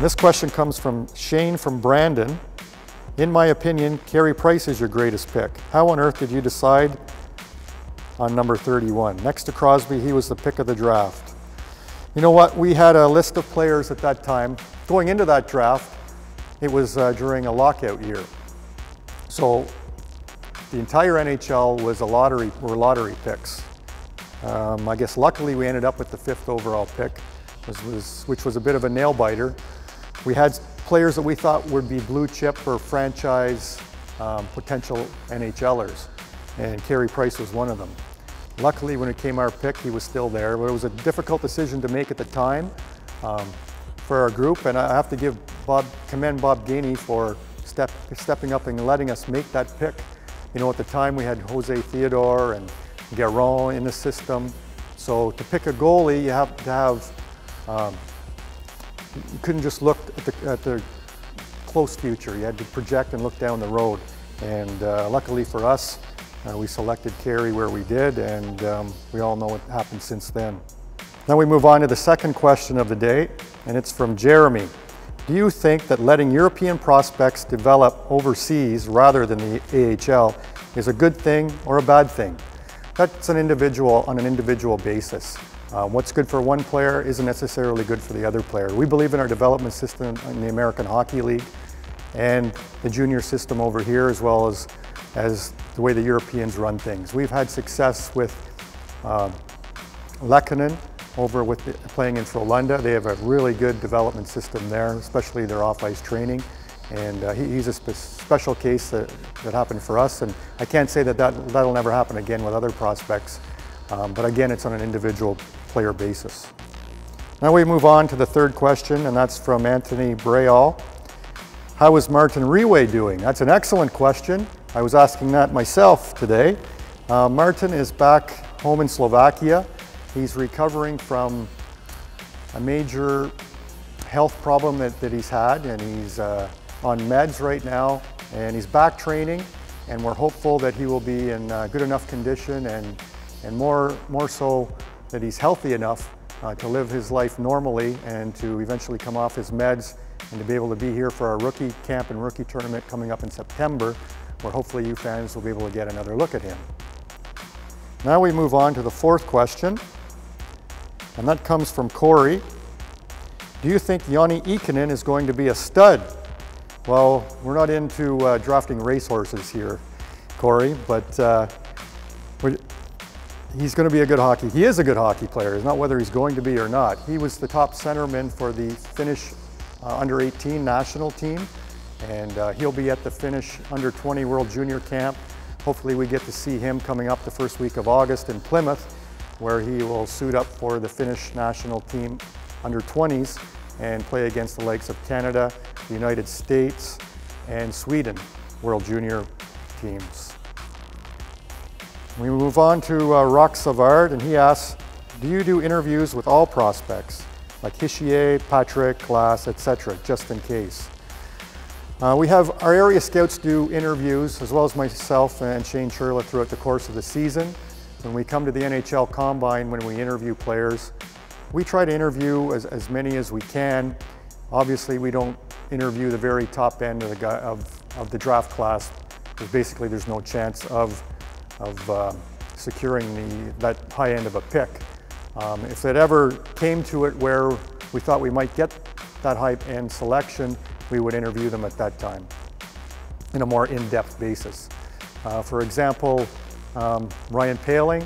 This question comes from Shane from Brandon. In my opinion, Kari Price is your greatest pick. How on earth did you decide on number 31? Next to Crosby, he was the pick of the draft. You know what? We had a list of players at that time. Going into that draft, it was during a lockout year. So the entire NHL was were lottery picks. I guess luckily we ended up with the 5th overall pick, which was a bit of a nail biter. We had players that we thought would be blue chip or franchise potential NHLers, and Kari Price was one of them. Luckily, when it came our pick, he was still there, but it was a difficult decision to make at the time for our group, and I have to commend Bob Gainey for stepping up and letting us make that pick. You know, at the time we had Jose Theodore and Garon in the system, so to pick a goalie, you have to have you couldn't just look at the close future. You had to project and look down the road. And luckily for us, we selected Kari where we did, and we all know what happened since then. Now we move on to the second question of the day, and it's from Jeremy. Do you think that letting European prospects develop overseas rather than the AHL is a good thing or a bad thing? That's on an individual basis. What's good for one player isn't necessarily good for the other player. We believe in our development system in the American Hockey League and the junior system over here, as well as the way the Europeans run things. We've had success with Lekkonen over playing in Frölunda. They have a really good development system there, especially their off-ice training. And he's a special case that happened for us. And I can't say that'll never happen again with other prospects. But again, it's on an individual player basis. Now we move on to the third question, and that's from Anthony Brayall. How is Martin Riwe doing? That's an excellent question. I was asking that myself today. Martin is back home in Slovakia. He's recovering from a major health problem that he's had, and he's on meds right now, and he's back training, and we're hopeful that he will be in good enough condition and more so that he's healthy enough to live his life normally and to eventually come off his meds and to be able to be here for our rookie camp and rookie tournament coming up in September, where hopefully you fans will be able to get another look at him. Now we move on to the fourth question, and that comes from Corey. Do you think Joni Ikonen is going to be a stud? Well, we're not into drafting racehorses here, Corey, but he's going to be a good hockey. He is a good hockey player. It's not whether he's going to be or not. He was the top centerman for the Finnish under-18 national team, and he'll be at the Finnish under-20 World Junior Camp. Hopefully we get to see him coming up the first week of August in Plymouth, where he will suit up for the Finnish national team under-20s and play against the likes of Canada, the United States, and Sweden World Junior teams. We move on to Rock Savard, and he asks, do you do interviews with all prospects, like Hischier, Patrick, Glass, etc., just in case? We have our area scouts do interviews, as well as myself and Shane Churla throughout the course of the season. When we come to the NHL Combine, when we interview players, we try to interview as many as we can. Obviously, we don't interview the very top end of the draft class, because basically there's no chance of securing that high end of a pick. If it ever came to it where we thought we might get that high end selection, we would interview them at that time in a more in-depth basis. For example, Ryan Poehling,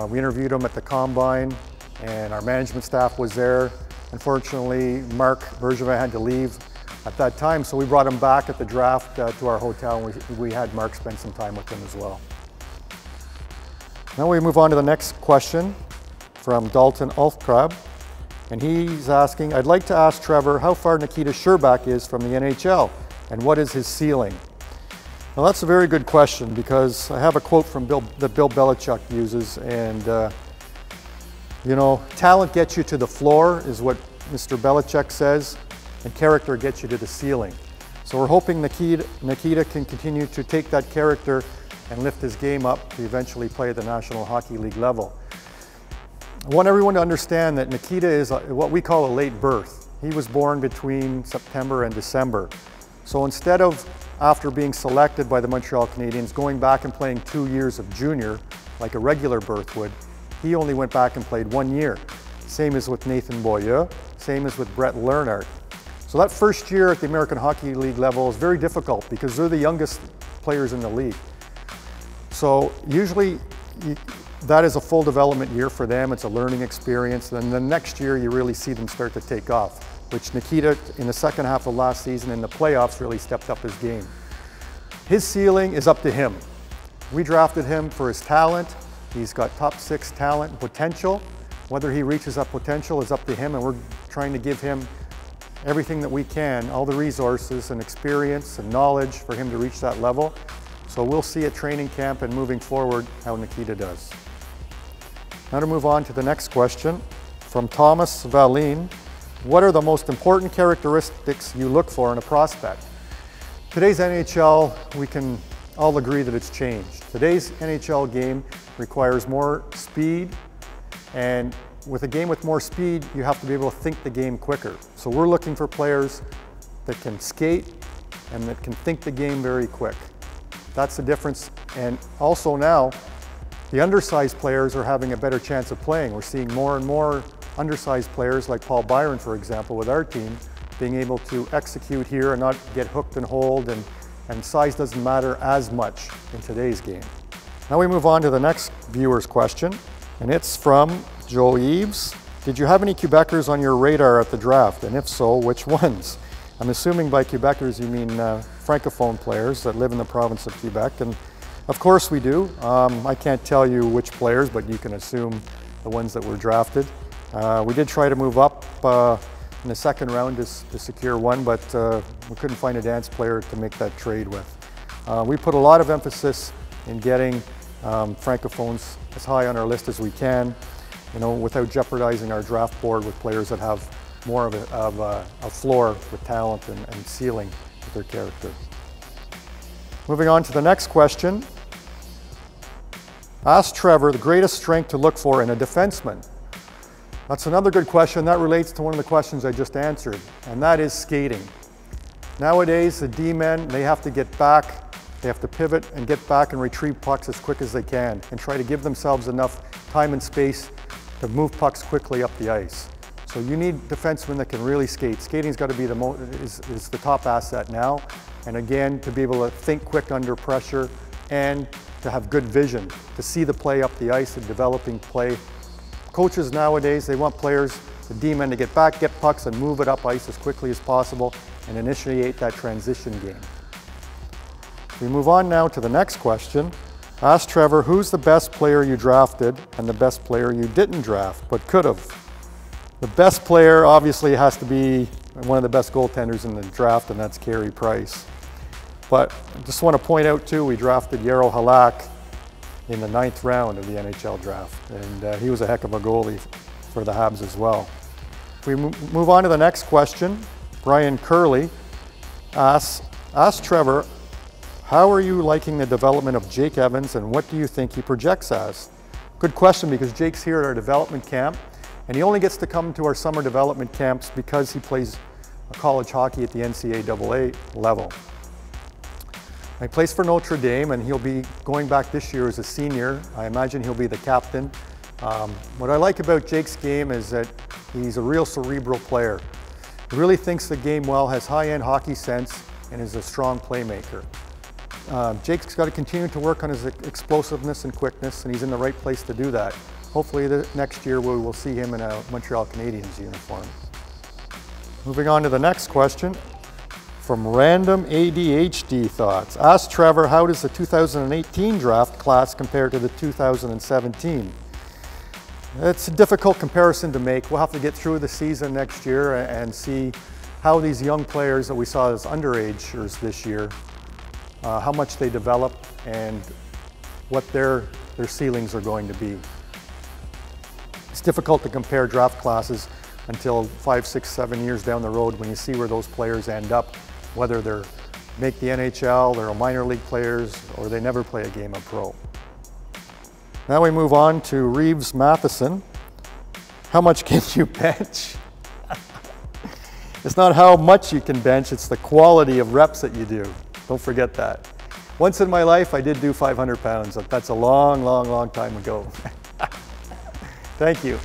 we interviewed him at the Combine, and our management staff was there. Unfortunately, Marc Bergevin had to leave at that time, so we brought him back at the draft to our hotel, and we had Marc spend some time with him as well. Now we move on to the next question from Dalton Ulfkrab, and he's asking, I'd like to ask Trevor how far Nikita Kucherov is from the NHL, and what is his ceiling? Well, that's a very good question, because I have a quote from that Bill Belichick uses, and you know, talent gets you to the floor is what Mr. Belichick says, and character gets you to the ceiling. So we're hoping Nikita can continue to take that character and lift his game up to eventually play at the National Hockey League level. I want everyone to understand that Nikita is what we call a late birth. He was born between September and December. So instead of, after being selected by the Montreal Canadiens, going back and playing 2 years of junior, like a regular birth would, he only went back and played 1 year. Same as with Nathan Beaulieu, same as with Brett Lerner. So that first year at the American Hockey League level is very difficult because they're the youngest players in the league. So usually that is a full development year for them. It's a learning experience. Then the next year you really see them start to take off, which Nikita in the second half of last season in the playoffs really stepped up his game. His ceiling is up to him. We drafted him for his talent. He's got top 6 talent and potential. Whether he reaches that potential is up to him, and we're trying to give him everything that we can, all the resources and experience and knowledge for him to reach that level. So we'll see at training camp and moving forward how Nikita does. Now to move on to the next question from Thomas Valine. What are the most important characteristics you look for in a prospect? Today's NHL, we can all agree that it's changed. Today's NHL game requires more speed, and with a game with more speed, you have to be able to think the game quicker. So we're looking for players that can skate and that can think the game very quick. That's the difference. And also now, the undersized players are having a better chance of playing. We're seeing more and more undersized players like Paul Byron, for example, with our team, being able to execute here and not get hooked and hold, and size doesn't matter as much in today's game. Now we move on to the next viewer's question, and it's from Joe Eves. Did you have any Quebecers on your radar at the draft? And if so, which ones? I'm assuming by Quebecers you mean Francophone players that live in the province of Quebec, and of course we do. I can't tell you which players, but you can assume the ones that were drafted. We did try to move up in the second round to secure one, but we couldn't find a dance player to make that trade with. We put a lot of emphasis in getting Francophones as high on our list as we can, you know, without jeopardizing our draft board with players that have more of a floor with talent and ceiling with their character. Moving on to the next question. Ask Trevor the greatest strength to look for in a defenseman. That's another good question. That relates to one of the questions I just answered, and that is skating. Nowadays, the D-men, they have to get back, they have to pivot and get back and retrieve pucks as quick as they can and try to give themselves enough time and space to move pucks quickly up the ice. So you need defensemen that can really skate. Skating's got to be is the top asset now. And again, to be able to think quick under pressure and to have good vision, to see the play up the ice and developing play. Coaches nowadays, they want players, the D-men, to get back, get pucks, and move it up ice as quickly as possible and initiate that transition game. We move on now to the next question. Ask Trevor, who's the best player you drafted and the best player you didn't draft but could have? The best player obviously has to be one of the best goaltenders in the draft, and that's Kari Price. But I just want to point out too, we drafted Jaro Halak in the 9th round of the NHL draft, and he was a heck of a goalie for the Habs as well. If we move on to the next question, Brian Curley asks Trevor, how are you liking the development of Jake Evans, and what do you think he projects as? Good question, because Jake's here at our development camp, and he only gets to come to our summer development camps because he plays college hockey at the NCAA level. He plays for Notre Dame, and he'll be going back this year as a senior. I imagine he'll be the captain. What I like about Jake's game is that he's a real cerebral player. He really thinks the game well, has high-end hockey sense, and is a strong playmaker. Jake's got to continue to work on his explosiveness and quickness, and he's in the right place to do that. Hopefully next year we will see him in a Montreal Canadiens uniform. Moving on to the next question from Random ADHD Thoughts. Ask Trevor, how does the 2018 draft class compare to the 2017? It's a difficult comparison to make. We'll have to get through the season next year and see how these young players that we saw as underagers this year, how much they develop and what their ceilings are going to be. It's difficult to compare draft classes until 5, 6, 7 years down the road when you see where those players end up, whether they make the NHL, they're minor league players, or they never play a game of pro. Now we move on to Reeves Matheson. How much can you bench? It's not how much you can bench, it's the quality of reps that you do. Don't forget that. Once in my life, I did do 500 pounds. That's a long, long, long time ago. Thank you.